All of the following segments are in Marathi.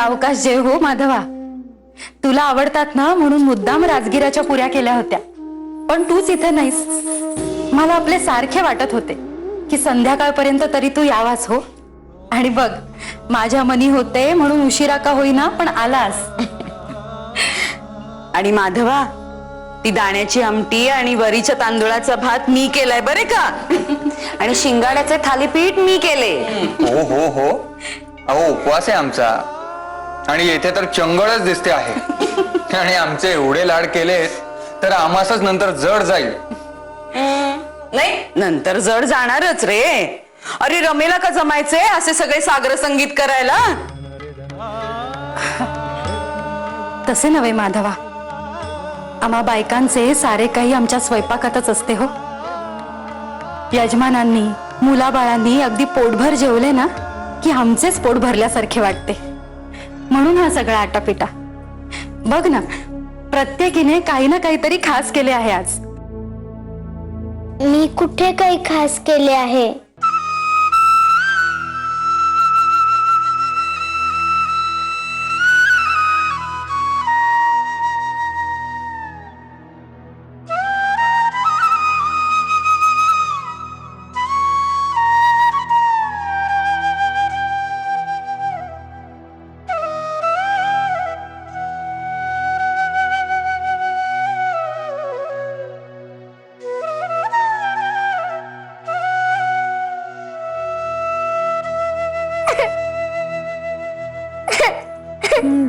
सावकाश जेव हो माधवा. तुला आवडतात ना म्हणून मुद्दाम राजगिराच्या पुऱ्या केल्या होत्या. पण तूच इथे नाहीस. मला आपले सारखे वाटत होते की संध्याकाळपर्यंत तरी तू यावास हो. आणि बघ, माझ्या मनी होते म्हणून उशिरा का होईना पण आलास. आणि माधवा, ती दाण्याची आमटी आणि वरीच्या तांदूळाचा भात मी केलाय बरे का. आणि शिंगाड्याचे थालीपीठ मी केले. हो हो हो, अहो उपवास आहे आमचा आणि येथे तर चंगळच दिसते आहे. आणि आमचे एवढे लाड केले तर आम्हासच नंतर जड जाईल. नाही, नंतर जड जाणारच रे. अरे रमेला का जमायचे असे सगळे सागर संगीत करायला. तसे नव्हे माधवा, आम्हा बायकांचे सारे काही आमच्या स्वयंपाकातच असते हो. यजमानांनी मुलाबाळांनी अगदी पोटभर जेवले ना की आमचेच पोट भरल्यासारखे वाटते. म्हणून हा सगळा आटापिटा. बघ ना, प्रत्येकीने काही ना काहीतरी खास केले आहे आज. मी कुठे काही खास केले आहे?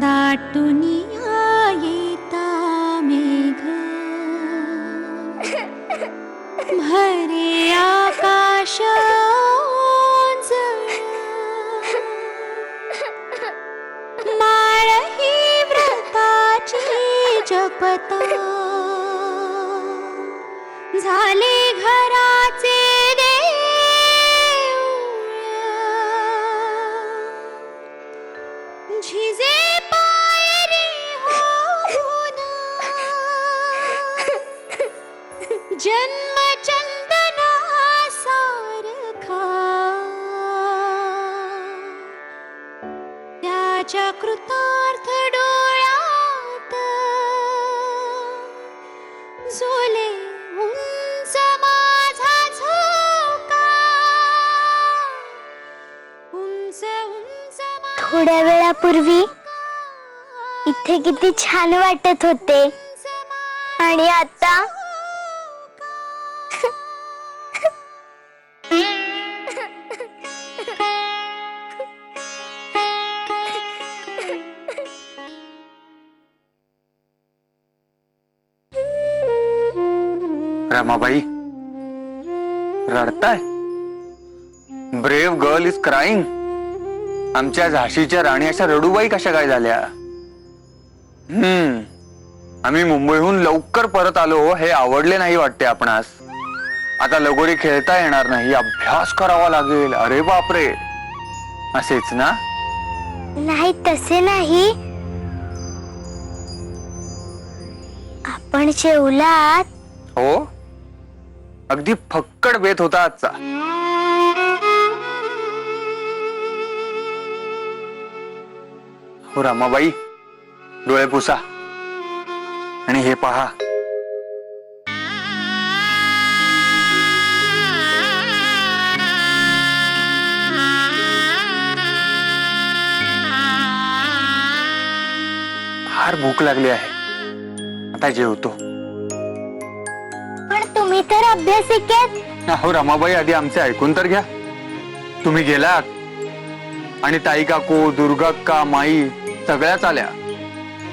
दाटुनिया येता मेघ, भरे आकाश ओंजळ, माळ ही व्रताची जपता, झाले घराचे झिजे पायरी होऊन, जन्म चंदना सारखा त्याच्या कृतार्थ डोळ्यात झोले उंच माझा झोका, उंच उंच. थोड्या वेळापूर्वी इथे किती छान वाटत होते आणि आता रमाबाई रडताय? Brave girl is crying. आमच्या झाशीच्या राणी अशा रडूबाई कशा काय झाल्या? आम्ही मुंबईहून लवकर परत आलो हे आवडले नाही वाटते आपणास. आता लगोरी खेळता येणार नाही, अभ्यास करावा लागेल. अरे बापरे, असेच ना? नाही, तसे नाही. आपण जेवलात? हो, अगदी फक्कड बेत होता आजचा. हो रामाबाई, डोळे पुसा आणि हे पहा. फार भूक लागली आहे, आता जेवतो. पण तुम्ही तर अभ्यासिकेत. हो रमाबाई, आधी आमचे ऐकून तर घ्या. तुम्ही गेलात आणि ताई काकू, दुर्गाक्का, माई सगळ्याच आल्या.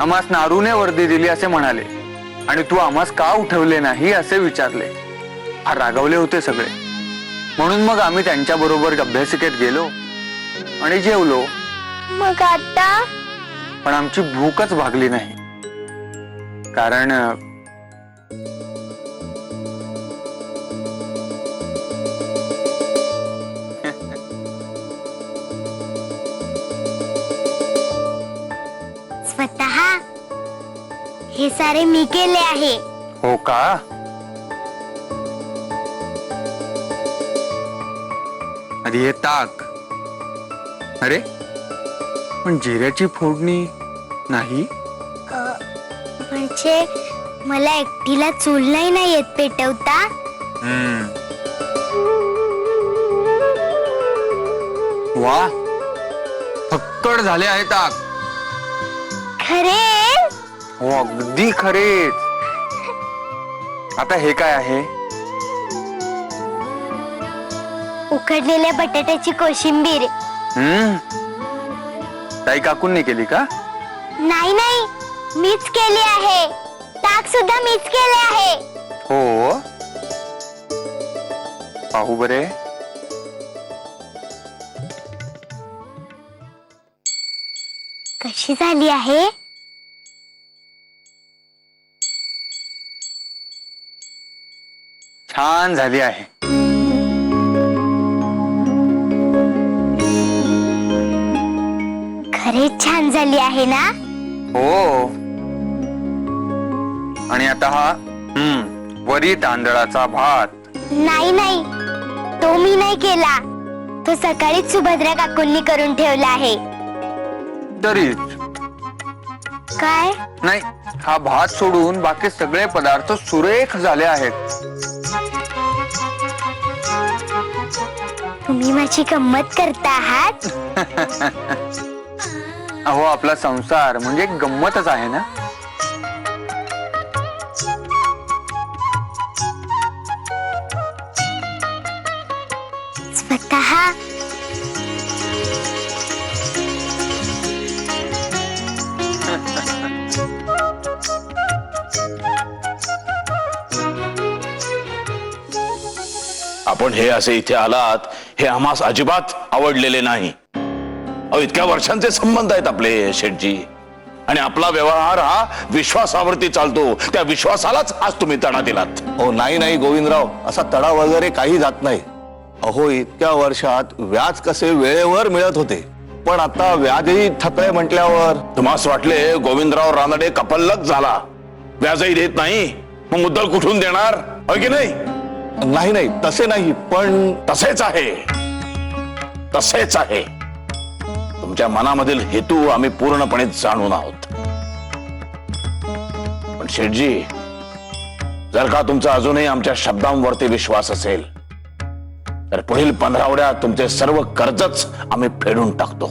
आम्हास नारूने वर्दी दिली असे म्हणाले आणि तू आम्हास का उठवले नाही असे विचारले. फार रागावले होते सगळे. म्हणून मग आम्ही त्यांच्या बरोबर अभ्यासिकेत गेलो आणि जेवलो. मग आता? पण आमची भूकच भागली नाही. कारण स्वतः हे सारे मी केले आहे. हो का? आधी हे ताक. अरे पण जिऱ्याची फोडणी नाही. म्हणजे मला एकटीला चूल नाही येत पेटवता. वा, फक्कड झाले आहे ताक. खरे हो, अगदी खरेच. आता हे काय आहे? उकडलेल्या बटाट्याची कोशिंबीर. ताई काकूंनी केली का? नाही नाही, मीच केली आहे. ताक सुद्धा मीच केले आहे. हो, पाहू बरे. कशी झाली आहे? छान झाली आहे. खरेच छान झाली आहे ना? हो. आणि आता हा वरी तांदळाचा भात. नाही नाही, तो मी नाही केला. तो सकाळीच सुभद्रा काकूंनी करून ठेवला आहे. तरीच काय? नाही, हा भात सोडून बाकी सगळे पदार्थ सुरेख झाले आहेत. तुम्ही माझी गंमत करता आहात. अहो, आपला संसार म्हणजे एक गंमतच आहे ना. स्वतः आपण हे असे इथे आलात हे आम्हास अजिबात आवडलेले नाही. अहो, इतक्या वर्षांचे संबंध आहेत आपले शेठजी, आणि आपला व्यवहार हा विश्वासावरती चालतो. त्या विश्वासालाच आज तुम्ही तडा दिलात. हो, नाही नाही गोविंदराव, असा तडा वगैरे काही जात नाही. अहो, इतक्या वर्षात व्याज कसे वेळेवर मिळत होते, पण आता व्याजही थकले म्हटल्यावर. तुम्हास वाटले गोविंदराव रानडे कपल्लक झाला, व्याजही देत नाही, मग मुद्दल कुठून देणार, होय की नाही? नाही नाही, तसे नाही, पण तसेच आहे, तसेच आहे. तुमच्या मनामधील हेतू आम्ही पूर्णपणे जाणून आहोत. पण शेठजी, जर का तुमचा अजूनही आमच्या शब्दांवरती विश्वास असेल तर पुढील 15 आठवड्यात तुमचे सर्व कर्जच आम्ही फेडून टाकतो.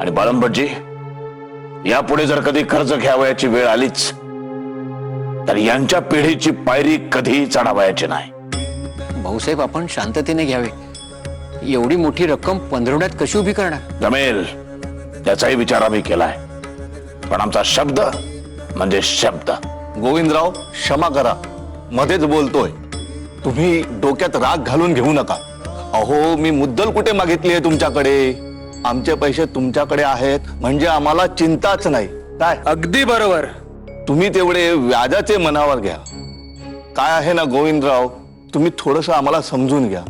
आणि बाळंबटजी, यापुढे जर कधी कर्ज घ्यावयाची वेळ आलीच तर यांच्या पिढीची पायरी कधीही चढावयाची नाही. भाऊसाहेब, आपण शांततेने घ्यावे. एवढी मोठी रक्कम 15 आठवड्यात कशी उभी करणार? जमेल, त्याचाही विचार आम्ही केलाय, पण आमचा शब्द म्हणजे शब्द. गोविंदराव, क्षमा करा, मध्येच बोलतोय. तुम्ही डोक्यात राग घालून घेऊ नका. अहो, मी मुद्दल कुठे मागितली आहे तुमच्याकडे? आमचे पैसे तुमच्याकडे आहेत म्हणजे आम्हाला चिंताच नाही. काय? अगदी बरोबर. तुम्ही तेवढे व्याजाचे मनावर घ्या. काय आहे ना गोविंदराव, तुम्ही थोडस आम्हाला समजून घ्या.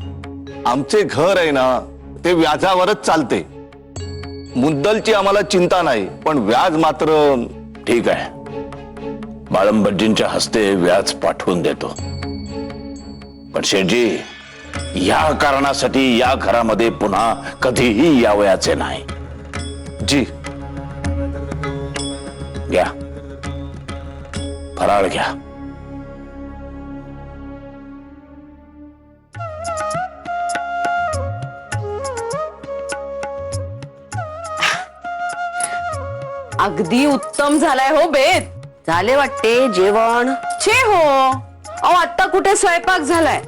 आमचे घर आहे ना, ते व्याजावरच चालते. मुद्दलची आम्हाला चिंता नाही, पण व्याज मात्र. ठीक आहे, बाळंबटजींच्या हस्ते व्याज पाठवून देतो. पण शेठजी, या कारणासाठी या घरामध्ये पुन्हा कधीही यावयाचे नाही. जी. घ्या, फराळ घ्या. अगदी उत्तम झालाय हो बेत. झाले वाटते जेवण. छे हो, अहो आता कुठे स्वयंपाक झालाय.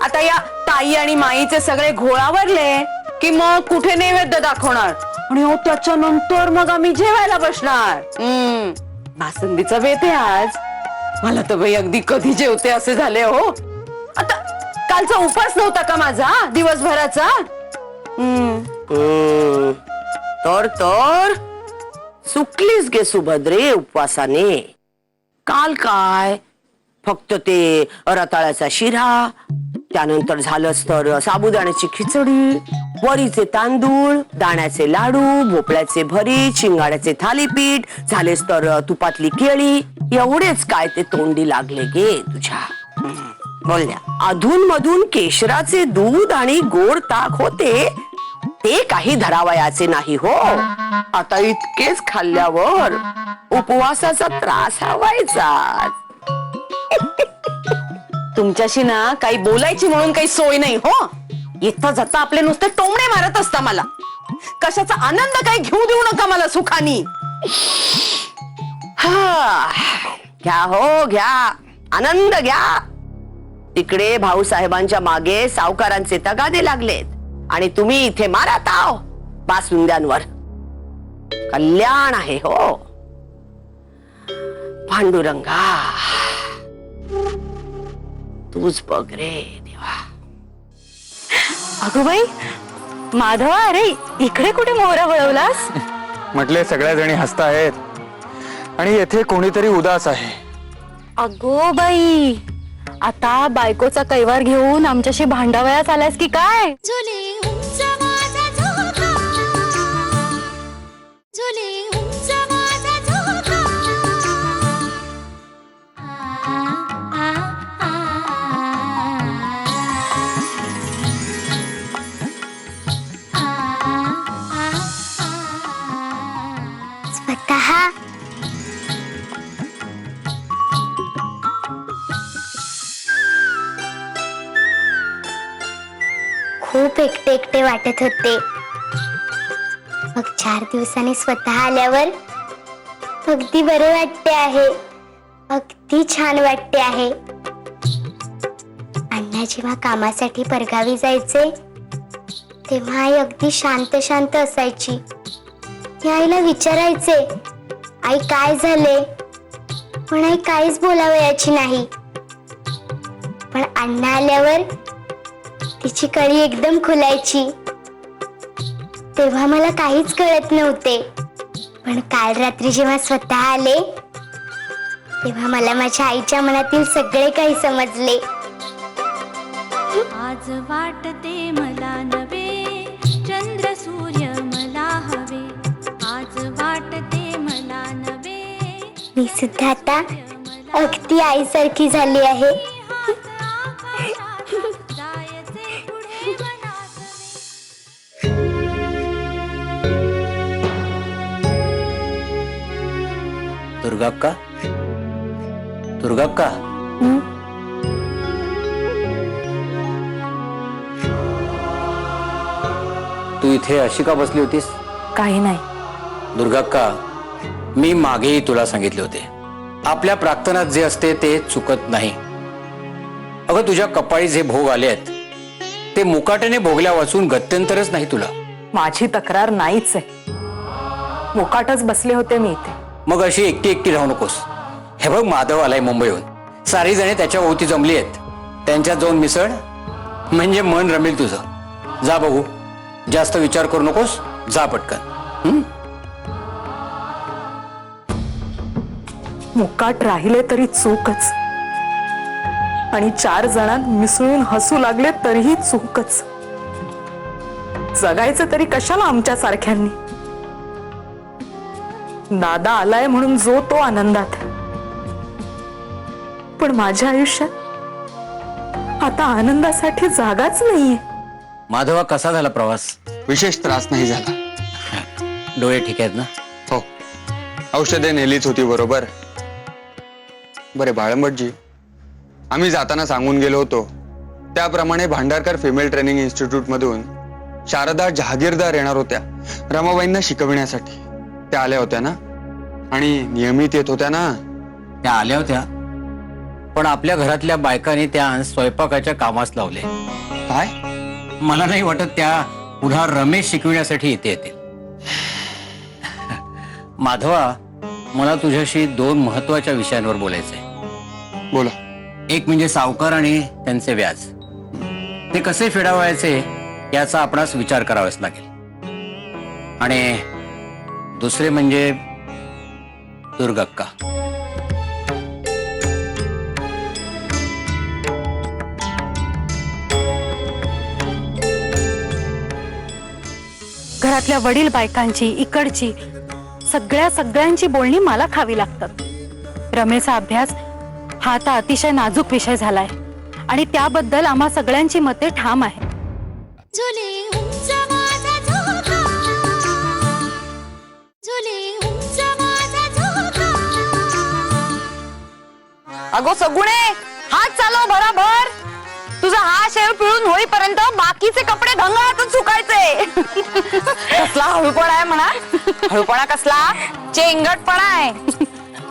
आता या ताई आणि माईचे सगळे घोळावरले की मग कुठे नैवेद्य दाखवणार, आणि हो त्याच्यानंतर मग आम्ही जेवायला बसणार. बासुंदीचा बेत आहे आज. मला तर बाई अगदी कधी जेवते असे झाले हो. आता कालचा उपास नव्हता का माझा दिवसभराचा? तर सुकलीस गे सुभद्रे उपवासाने. काल काय फक्त ते रताळ्याचा शिरा, त्यानंतर झालंच तर साबुदाण्याची खिचडी, वरीचे तांदूळ, दाण्याचे लाडू, भोपळ्याचे भरीत, शिंगाड्याचे थालीपीठ, झालेच तर तुपातली केळी. एवढेच काय ते तोंडी लागले गे तुझ्या. बोलल्या अधून मधून केशराचे दूध आणि गोड ताक होते, ते काही धरावयाचे नाही हो. आता इतकेच खाल्ल्यावर उपवासाचा त्रास व्हायचा. तुमच्याशी ना काही बोलायची म्हणून काही सोय नाही हो. येता जाता आपले नुसते टोमणे मारत असता मला. कशाचा आनंद काही घेऊ देऊ नका मला सुखानी. घ्या हो घ्या, आनंद घ्या. तिकडे भाऊसाहेबांच्या मागे सावकारांचे तगादे लागलेत आणि तुम्ही इथे मारत आहो बासुंद्यांवर. कल्याण आहे हो. पांडुरंगा तूच बघ रे देवा. अगं बाई माधवा, अरे इकडे कुठे मोहरा वळवलास? म्हटले सगळ्या जणी हसतायत आणि येथे कोणीतरी उदास आहे. अगो बाई, आता बायकोचा कैवार घेऊन आमच्याशी भांडावयास आलास की काय? झुले उंच माझा झोका, झुले उंच माझा झोका. स्वतः खूप एकटे एकटे वाटत होते. मग 4 दिवसांनी स्वतः आल्यावर अगदी बरे वाटते आहे. अगदी छान वाटते आहे. अण्णा जेव्हा कामासाठी परगावी जायचे तेव्हा आई अगदी शांत शांत असायची. मी आईला विचारायचे, आई काय झाले? पण आई काहीच बोलावयाची नाही. पण अण्णा आल्यावर तिची कळी एकदम खुलायची. तेव्हा मला काहीच कळत नव्हते. पण काल रात्री जेव्हा स्वतः आले तेव्हा मला माझ्या आईच्या मनातील सगळे काही समजले. आज वाटते मला नवे, चंद्र सूर्य मला हवे. आज वाटते मला नवे, मी सुद्धा आता अगदी आईसारखी झाली आहे. जायचे पुढे वनात. दुर्गाक्का, दुर्गाक्का, तू इथे अशी का बसली होतीस? काही नाही. दुर्गाक्का, मी मागेही तुला सांगितले होते, आपल्या प्रार्थनात जे असते ते चुकत नाही. अगं तुझ्या कपाळी जे भोग आले आहेत ते मुकाट्याने भोगल्या वाचून गत्यंतरच नाही तुला. माझी तक्रार नाहीच आहे. मुकाटच बसले होते मी इथे. मग अशी एकटी एकटी राहू नकोस. हे बघ, माधव आलाय मुंबईहून. सारी जणे त्याच्या ओवती जमली आहेत. त्यांच्यात जाऊन मिसळ म्हणजे मन रमेल तुझं. जा बघू, जास्त विचार करू नकोस, जा पटकन. मुकाट राहिले तरी चूकच, आणि 4 जणांत मिसळून हसू लागले तरीही चूकच. जगायचं तरी कशाला आमच्या सारख्यांनी? दादा आलाय म्हणून जो तो आनंदात, पण माझ्या आयुष्यात आता आनंदासाठी जागाच नाहीये. माधवा, कसा झाला प्रवास? विशेष त्रास नाही झाला. डोळे ठीक आहेत ना? हो, औषधे नेलीच होती बरोबर. बरे बाळंबटजी, आम्ही जाताना सांगून गेलो होतो त्याप्रमाणे भांडारकर फिमेल ट्रेनिंग इन्स्टिट्यूट मधून शारदा जहागीरदार येणार होत्या रमाबाईंना शिकविण्यासाठी. त्या आल्या होत्या ना, आणि नियमित येत होत्या ना. त्या आल्या होत्या, पण आपल्या घरातल्या बायकांनी त्या स्वयंपाकाच्या कामास लावले. काय? मला नाही वाटत त्या पुन्हा रमेश शिकविण्यासाठी इथे येतील. माधवा, मला तुझ्याशी 2 महत्वाच्या विषयांवर बोलायचंय. बोला. एक म्हणजे सावकार आणि त्यांचे व्याज. ते कसे फेडावायचे याचा आपणास विचार करावाच लागेल. आणि दुसरे म्हणजे दुर्गाक्का. घरातल्या वडील बायकांची, इकडची, सगळ्यांची बोलणी मला खावी लागतात. रमेशचा अभ्यास हा आता अतिशय नाजूक विषय झालाय आणि त्याबद्दल आम्हा सगळ्यांची मते ठाम आहे. झुले उंच माझा झोका. झुले उंच माझा झोका. अगो सगुणे, हात चालव भराभर. तुझा हा शेव पिळून होईपर्यंत बाकीचे कपडे घंगाळातच सुकायचे. कसला हळूपणा आहे म्हणा. हळूपणा कसला, चेंगटपणा आहे.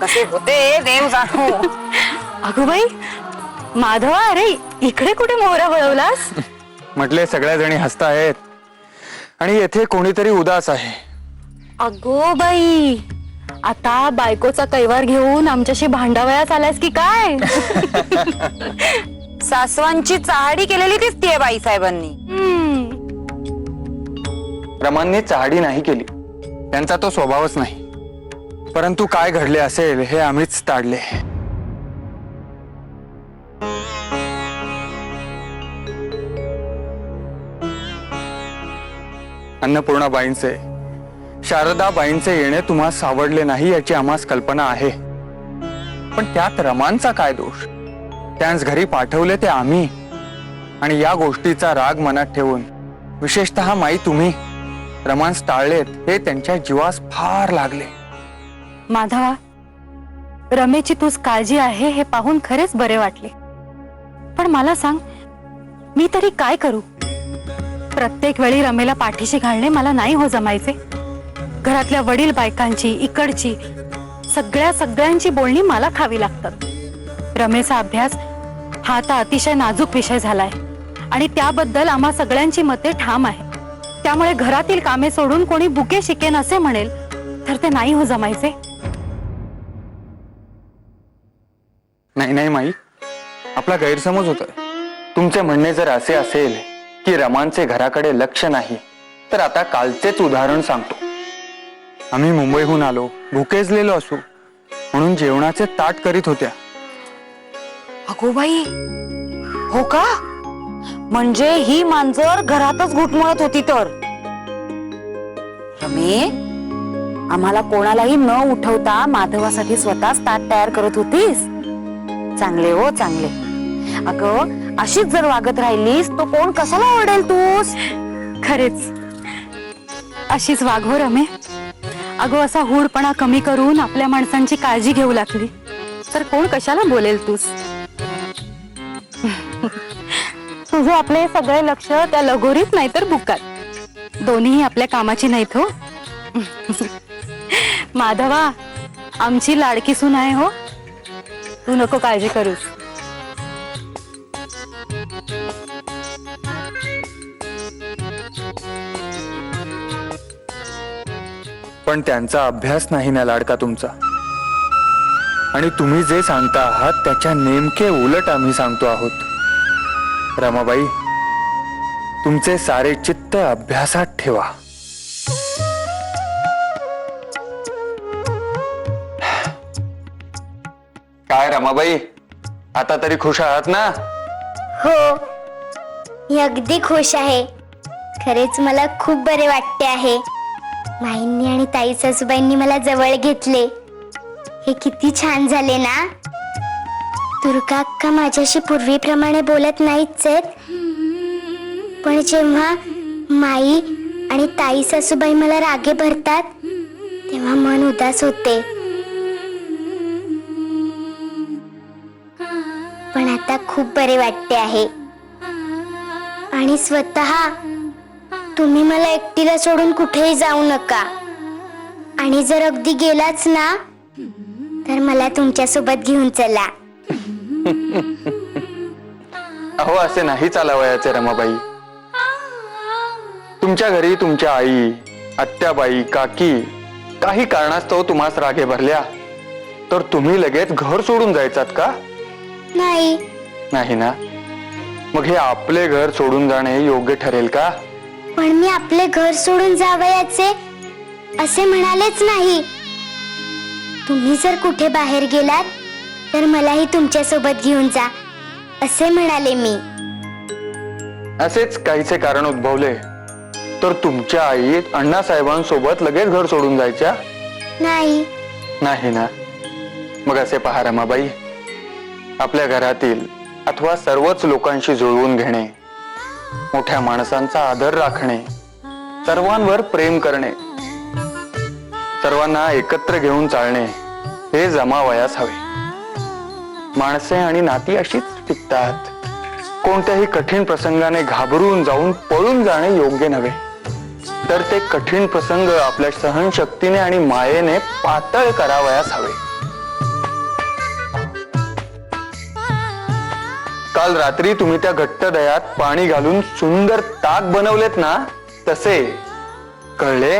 कसे होते देव जाणो. अगो बाई माधवा, अरे इकडे कुठे मोहरा वळवलास? म्हटले सगळ्या जणी हसतायत आणि येथे कोणीतरी उदास आहे. अगो बाई, आता बायकोचा कैवार घेऊन आमच्याशी भांडावयास आलास की काय? सासवांची चहाडी केलेली दिसतीये बाई साहेबांनी. रमांनी चहाडी नाही केली, त्यांचा तो स्वभावच नाही. परंतु काय घडले असेल हे आम्हीच ताडले. अन्नपूर्णाबाईंचे, शारदाबाईंचे येणे तुम्हास आवडले नाही याची आम्हास कल्पना आहे. पण त्यात रमांचा काय दोष? त्यांस घरी पाठवले ते आम्ही, आणि या गोष्टीचा राग मनात ठेवून विशेषतः माई तुम्ही रमांस टाळलेत हे त्यांच्या जीवास फार लागले. माधवा, रमेची तूच काळजी आहे हे पाहून खरेच बरे वाटले. पण मला सांग, मी तरी काय करू? प्रत्येक वेळी रमेला पाठीशी घालणे मला नाही हो जमायचे. घरातल्या वडील बायकांची, इकडची सगळ्यांची बोलणी मला खावी लागतात. रमेचा अभ्यास हा आता अतिशय नाजूक विषय झालाय आणि त्याबद्दल आम्हा सगळ्यांची मते ठाम आहे. त्यामुळे घरातील कामे सोडून कोणी बुके शिकेन असे म्हणेल तर ते नाही हो जमायचे. नाही नाही माई, आपला गैरसमज होतोय. तुमचे म्हणणे जर असे असेल की रमांचे घराकडे लक्ष नाही, तर आता कालचेच उदाहरण सांगतो. आम्ही मुंबईहून आलो, भुकेजलेलो असू म्हणून जेवणाचे ताट करीत होत्या. अगो बाई, हो का? म्हणजे ही मांजर घरातच घुटमळत होती तर. रमे, आम्हाला कोणालाही न उठवता माधवासाठी स्वतःच ताट तयार करत होतीस. चांगले हो चांगले. अगं, अशीच जर वागत राहिलीस तो कोण कशाला ओरडेल तूस? खरेच अशीच वाघ हो रमे. अगो, असा हूडपणा कमी करून आपल्या माणसांची काळजी घेऊ लागली तर कोण कशाला बोलेल तूस? तुझे आपले सगळे लक्ष त्या लगोरीत नाही तर बुकात. दोन्ही आपल्या कामाची नाहीत हो. माधवा, आमची लाडकी सून आहे हो. तू नको काळजी करूस. पण त्यांचा अभ्यास नाही ना लाडका तुमचा. आणि तुम्ही जे सांगता आहात त्याच्या नेमके उलट आम्ही सांगतो आहोत. रमाबाई, तुमचे सारे चित्त अभ्यासात ठेवा. काय रमाबाई, आता तरी खुश आहात ना? हो, मी अगदी खुश आहे. खरेच मला खूप बरे वाटते आहे. माईंनी आणि ताई सासूबाईंनी मला जवळ घेतले. हे किती छान झाले ना. दुर्गा अक्का माझ्याशी पूर्वीप्रमाणे बोलत नाहीच आहेत, पण जेव्हा माई आणि ताई सासूबाई मला रागे भरतात तेव्हा मन उदास होते. पण आता खूप बरे वाटते आहे. आणि स्वतः तुम्ही मला एकटीला सोडून कुठेही जाऊ नका. आणि जर अगदी गेलाच ना तर मला तुमच्या सोबत घेऊन चला. अहो, असे नाही चालावयाचे रमाबाई. तुमच्या घरी तुमच्या आई, आत्याबाई, काकी काही कारणास्तव तुम्हास रागे भरल्या तर तुम्ही लगेच घर सोडून जायचात का? नाही. नाही ना. मग हे आपले घर सोडून जाणे योग्य ठरेल का? पण मी आपले घर सोडून जावयाचे असे म्हणालेच नाही. तुम्ही जर कुठे बाहेर गेलात तर मलाही तुमच्या सोबत घेऊन जा असे म्हणाले मी. असेच काहीचे कारण उद्भवले तर तुमच्या आई अण्णासाहेबांसोबत लगेच घर सोडून जायच्या? नाही. नाही ना. मग असे पहा रमाबाई, आपल्या घरातील अथवा सर्वच लोकांशी जुळवून घेणे, मोठ्या माणसांचा आदर राखणे, सर्वांवर प्रेम करणे सर्वांना एकत्र घेऊन चालणे हे जमावयास हवे. माणसे आणि नाती अशीच टिकतात. कोणत्याही कठीण प्रसंगाने घाबरून जाऊन पळून जाणे योग्य नव्हे, तर ते कठीण प्रसंग आपल्या सहनशक्तीने आणि मायेने पातळ करावयास हवे. काल रात्री तुम्ही त्या घट्ट दह्यात पाणी घालून सुंदर ताक बनवलेत ना, तसे कळले?